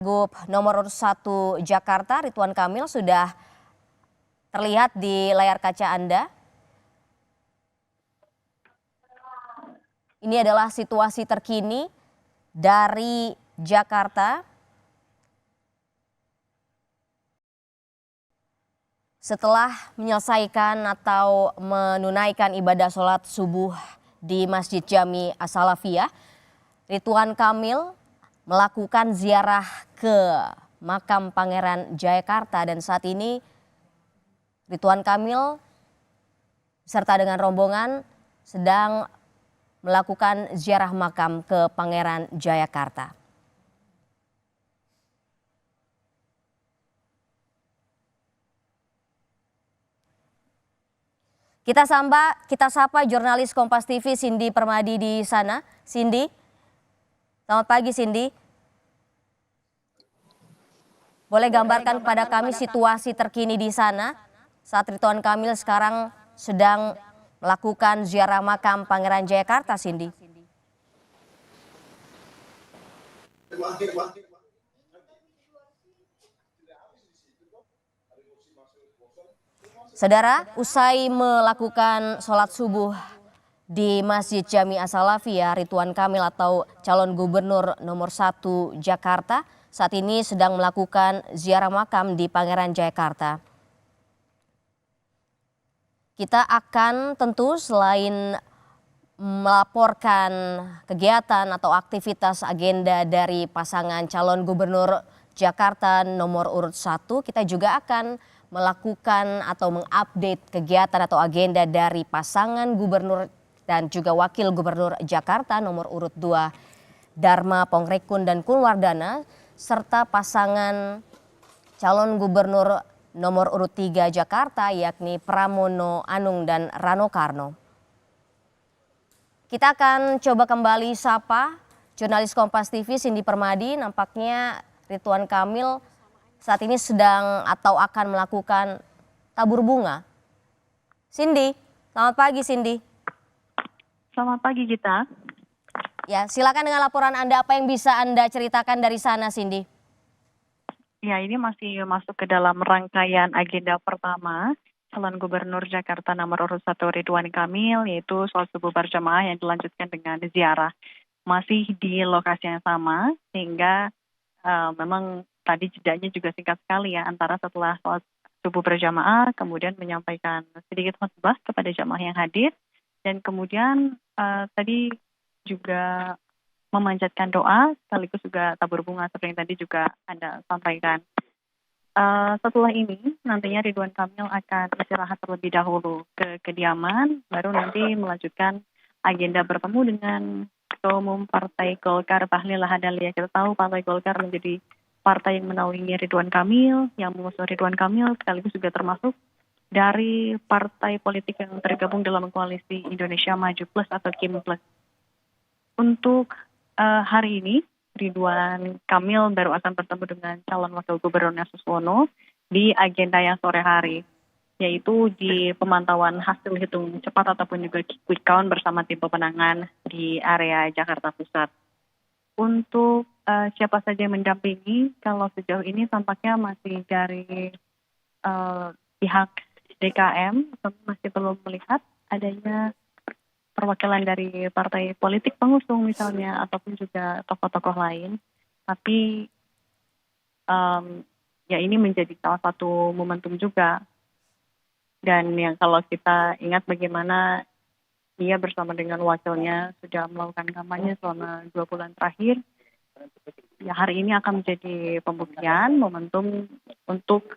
Gub nomor urut 1 Jakarta, Ridwan Kamil sudah terlihat di layar kaca Anda. Ini adalah situasi terkini dari Jakarta. Setelah menyelesaikan atau menunaikan ibadah sholat subuh di Masjid Jami As-Salafiyah, Ridwan Kamil melakukan ziarah ke makam Pangeran Jayakarta dan saat ini Ridwan Kamil serta dengan rombongan sedang melakukan ziarah makam ke Pangeran Jayakarta. Kita sapa jurnalis Kompas TV Cindy Permadi di sana. Cindy, selamat pagi Cindy. Boleh gambarkan kepada kami situasi terkini di sana saat Ridwan Kamil sekarang sedang melakukan ziarah makam Pangeran Jayakarta, Cindy. Saudara, usai melakukan sholat subuh di Masjid Jami As-Salafiyah, Ridwan Kamil atau calon gubernur nomor 1 Jakarta saat ini sedang melakukan ziarah makam di Pangeran Jayakarta. Kita akan tentu selain melaporkan kegiatan atau aktivitas agenda dari pasangan calon gubernur Jakarta nomor urut 1, kita juga akan melakukan atau mengupdate kegiatan atau agenda dari pasangan gubernur dan juga wakil gubernur Jakarta nomor urut 2 Dharma Pongrekun dan Kunwardana serta pasangan calon gubernur nomor urut 3 Jakarta yakni Pramono Anung dan Rano Karno. Kita akan coba kembali sapa jurnalis Kompas TV Cindy Permadi. Nampaknya Ridwan Kamil saat ini sedang atau akan melakukan tabur bunga. Cindy, selamat pagi Cindy. Selamat pagi Gita. Ya, silakan dengan laporan Anda, apa yang bisa Anda ceritakan dari sana Cindy? Ya, ini masih masuk ke dalam rangkaian agenda pertama calon gubernur Jakarta nomor urut 1 Ridwan Kamil, yaitu sholat subuh berjamaah yang dilanjutkan dengan ziarah. Masih di lokasi yang sama, sehingga memang tadi jedanya juga singkat sekali ya, antara setelah sholat subuh berjamaah, kemudian menyampaikan sedikit khutbah kepada jamaah yang hadir, dan kemudian tadi juga memanjatkan doa, sekaligus juga tabur bunga seperti yang tadi juga Anda sampaikan. Setelah ini nantinya Ridwan Kamil akan istirahat terlebih dahulu ke kediaman, baru nanti melanjutkan agenda bertemu dengan Ketua Umum Partai Golkar Bahlil Lahadalia. Kita tahu Partai Golkar menjadi partai yang menaungi Ridwan Kamil, yang mengusung Ridwan Kamil, sekaligus juga termasuk dari partai politik yang tergabung dalam koalisi Indonesia Maju Plus atau KIM Plus. Untuk hari ini Ridwan Kamil baru akan bertemu dengan calon wakil gubernurnya Suswono di agenda yang sore hari, yaitu di pemantauan hasil hitung cepat ataupun juga quick count bersama tim pemenangan di area Jakarta Pusat. Untuk siapa saja yang mendampingi, kalau sejauh ini tampaknya masih dari pihak DKM, masih belum melihat adanya perwakilan dari partai politik pengusung misalnya, ataupun juga tokoh-tokoh lain. Tapi ya ini menjadi salah satu momentum juga. Dan yang kalau kita ingat bagaimana dia bersama dengan wakilnya sudah melakukan kampanye selama 2 bulan terakhir, ya hari ini akan menjadi pembuktian, momentum untuk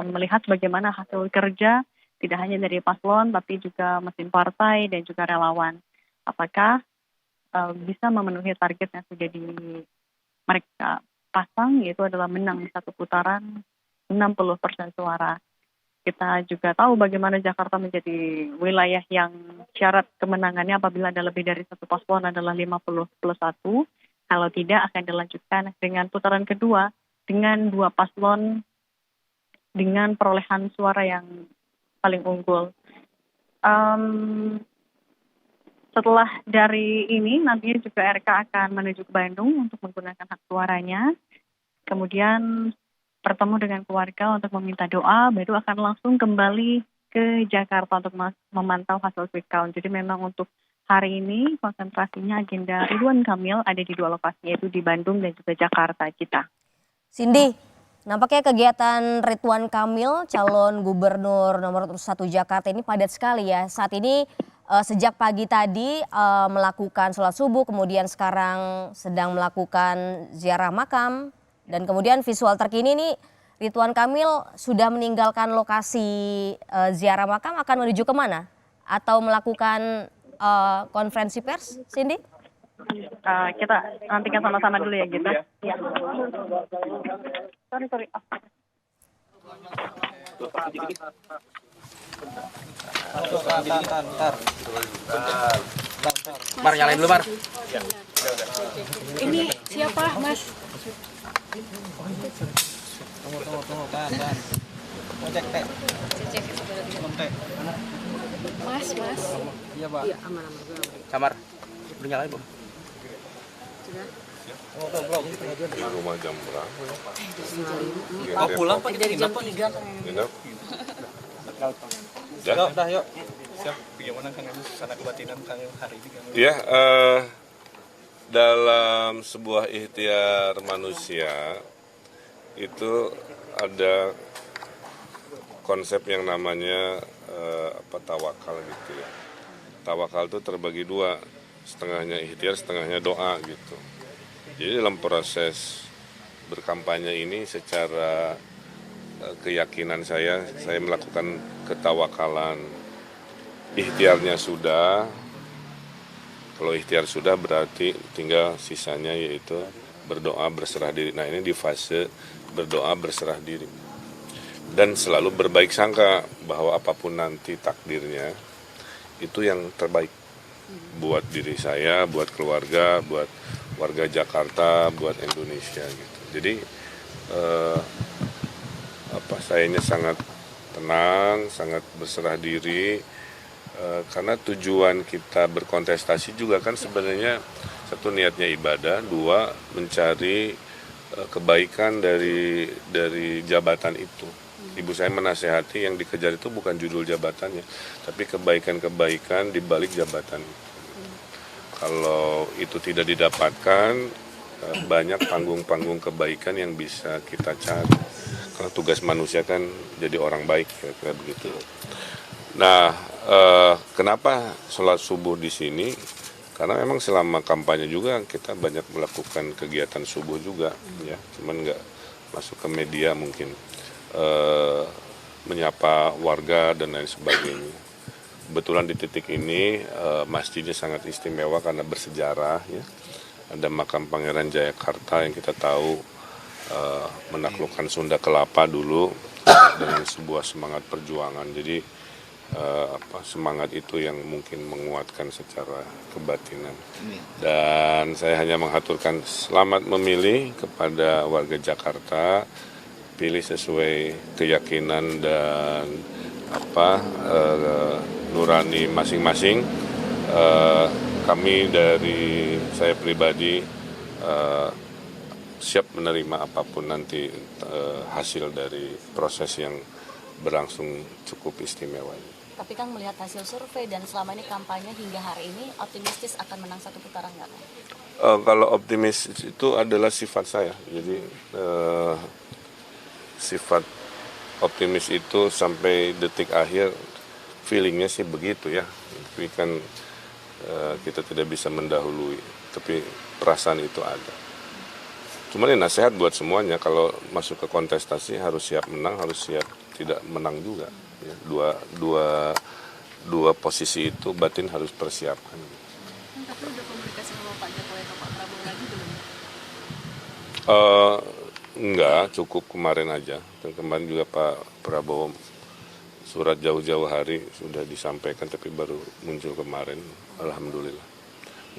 melihat bagaimana hasil kerja tidak hanya dari paslon tapi juga mesin partai dan juga relawan. Apakah bisa memenuhi target yang sudah mereka pasang, yaitu adalah menang satu putaran 60% suara. Kita juga tahu bagaimana Jakarta menjadi wilayah yang syarat kemenangannya apabila ada lebih dari satu paslon adalah 50+1. Kalau tidak akan dilanjutkan dengan putaran kedua dengan 2 paslon dengan perolehan suara yang paling unggul. Setelah dari ini nantinya juga RK akan menuju ke Bandung untuk menggunakan hak suaranya. kemudian bertemu dengan keluarga untuk meminta doa, baru akan langsung kembali ke Jakarta untuk memantau hasil quick count. Jadi memang untuk hari ini konsentrasinya agenda Ridwan Kamil ada di 2 lokasi, yaitu di Bandung dan juga Jakarta kita. Cindy, nampaknya kegiatan Ridwan Kamil, calon gubernur nomor 1 Jakarta ini padat sekali ya. Saat ini sejak pagi tadi melakukan sholat subuh, kemudian sekarang sedang melakukan ziarah makam. Dan kemudian visual terkini nih Ridwan Kamil sudah meninggalkan lokasi ziarah makam, akan menuju kemana? Atau melakukan konferensi pers, Cindy? Kita nantikan sama-sama dulu ya gitu. Ya. Sorry. Mar, nyalain dulu, Mar. Ini siapa, Mas? Tunggu, tahan. Mau cek, Teh. Teh. Mas. Iya, Pak. Kamar. Udah nyalain belum? Belum. Rumah jam berapa ya? Mau pulang Pak, kita jam 3. Nginep? Udah, yuk. Siap, bagaimana Kang Emil suasana kebatinan Kang Emil hari ini? Ya, dalam sebuah ikhtiar manusia itu ada konsep yang namanya tawakal gitu ya. Tawakal itu terbagi 2, setengahnya ikhtiar, setengahnya doa gitu. Jadi dalam proses berkampanye ini secara keyakinan saya melakukan ketawakalan. Ikhtiarnya sudah, kalau ikhtiar sudah berarti tinggal sisanya yaitu berdoa berserah diri. Nah ini di fase berdoa berserah diri. Dan selalu berbaik sangka bahwa apapun nanti takdirnya itu yang terbaik. Buat diri saya, buat keluarga, buat warga Jakarta, buat Indonesia gitu. Jadi sayanya sangat tenang, sangat berserah diri. Karena tujuan kita berkontestasi juga kan sebenarnya satu niatnya ibadah, 2 mencari kebaikan dari jabatan itu. Ibu saya menasehati yang dikejar itu bukan judul jabatannya, tapi kebaikan-kebaikan di balik jabatan. Kalau itu tidak didapatkan, banyak panggung-panggung kebaikan yang bisa kita cari. Karena tugas manusia kan jadi orang baik, kira-kira begitu. Nah, kenapa sholat subuh di sini? Karena memang selama kampanye juga kita banyak melakukan kegiatan subuh juga, ya. Cuman nggak masuk ke media mungkin, menyapa warga dan lain sebagainya. Kebetulan di titik ini masjidnya sangat istimewa karena bersejarah, ya. Ada makam Pangeran Jayakarta yang kita tahu menaklukkan Sunda Kelapa dulu dengan sebuah semangat perjuangan. Jadi semangat itu yang mungkin menguatkan secara kebatinan. Dan saya hanya menghaturkan selamat memilih kepada warga Jakarta, pilih sesuai keyakinan dan nurani masing-masing. Kami dari saya pribadi siap menerima apapun nanti hasil dari proses yang berlangsung cukup istimewa. Tapi Kang melihat hasil survei dan selama ini kampanye hingga hari ini optimistis akan menang 1 putaran nggak Kang? Kalau optimis itu adalah sifat saya. Jadi sifat optimis itu sampai detik akhir feelingnya sih begitu ya. Tapi kan kita tidak bisa mendahului. Tapi perasaan itu ada. Cuman ini nasihat buat semuanya, kalau masuk ke kontestasi harus siap menang, harus siap tidak menang juga. Ya, dua posisi itu batin harus persiapkan. Tapi udah komunikasi sama Pak Jokowi atau Pak Prabowo lagi belum? Enggak, cukup kemarin aja. Dan kemarin juga Pak Prabowo surat jauh-jauh hari sudah disampaikan, tapi baru muncul kemarin. Alhamdulillah.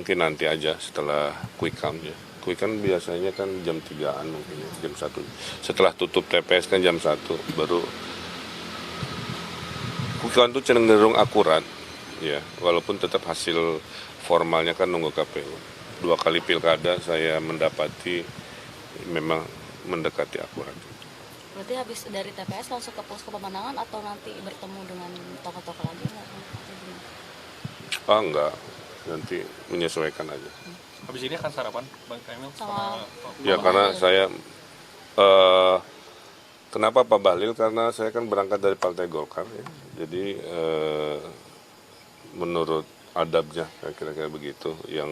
Mungkin nanti aja setelah quick count ya. Quick count biasanya kan jam 3-an mungkin, jam 1. Setelah tutup TPS kan jam 1 baru. Quick count itu cenderung akurat, ya, walaupun tetap hasil formalnya kan nunggu KPU. 2 kali pilkada saya mendapati memang mendekati akurat. Berarti habis dari TPS langsung ke posko pemenangan atau nanti bertemu dengan tokoh-tokoh lagi nggak? Enggak, nanti menyesuaikan aja. Habis ini akan sarapan Bang Kamil Sama Ya karena saya, kenapa Pak Bahlil? Karena saya kan berangkat dari Partai Golkar ya. Jadi menurut adabnya kira-kira begitu, yang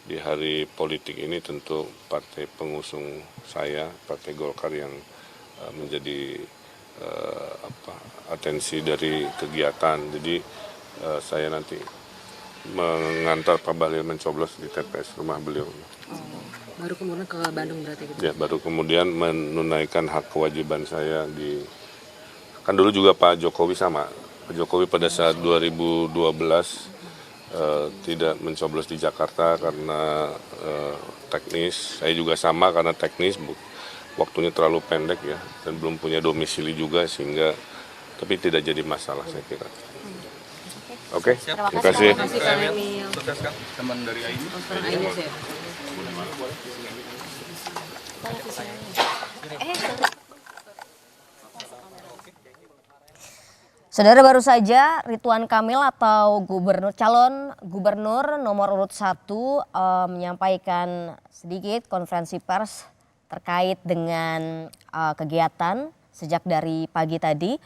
di hari politik ini tentu partai pengusung saya, Partai Golkar yang menjadi atensi dari kegiatan. Jadi saya nanti mengantar Pak Bahlil mencoblos di TPS rumah beliau. Baru kemudian ke Bandung berarti gitu? Ya, baru kemudian menunaikan hak kewajiban saya kan dulu juga Pak Jokowi sama. Pak Jokowi pada saat 2012 tidak mencoblos di Jakarta karena teknis. Saya juga sama karena teknis, waktunya terlalu pendek ya, dan belum punya domisili juga sehingga, tapi tidak jadi masalah saya kira. Oke, terima kasih. Terima kasih Kak Emil. Sukses Kang, teman dari Aini. Ini sih. Saudara, baru saja Ridwan Kamil atau calon gubernur nomor urut 1 menyampaikan sedikit konferensi pers terkait dengan kegiatan sejak dari pagi tadi.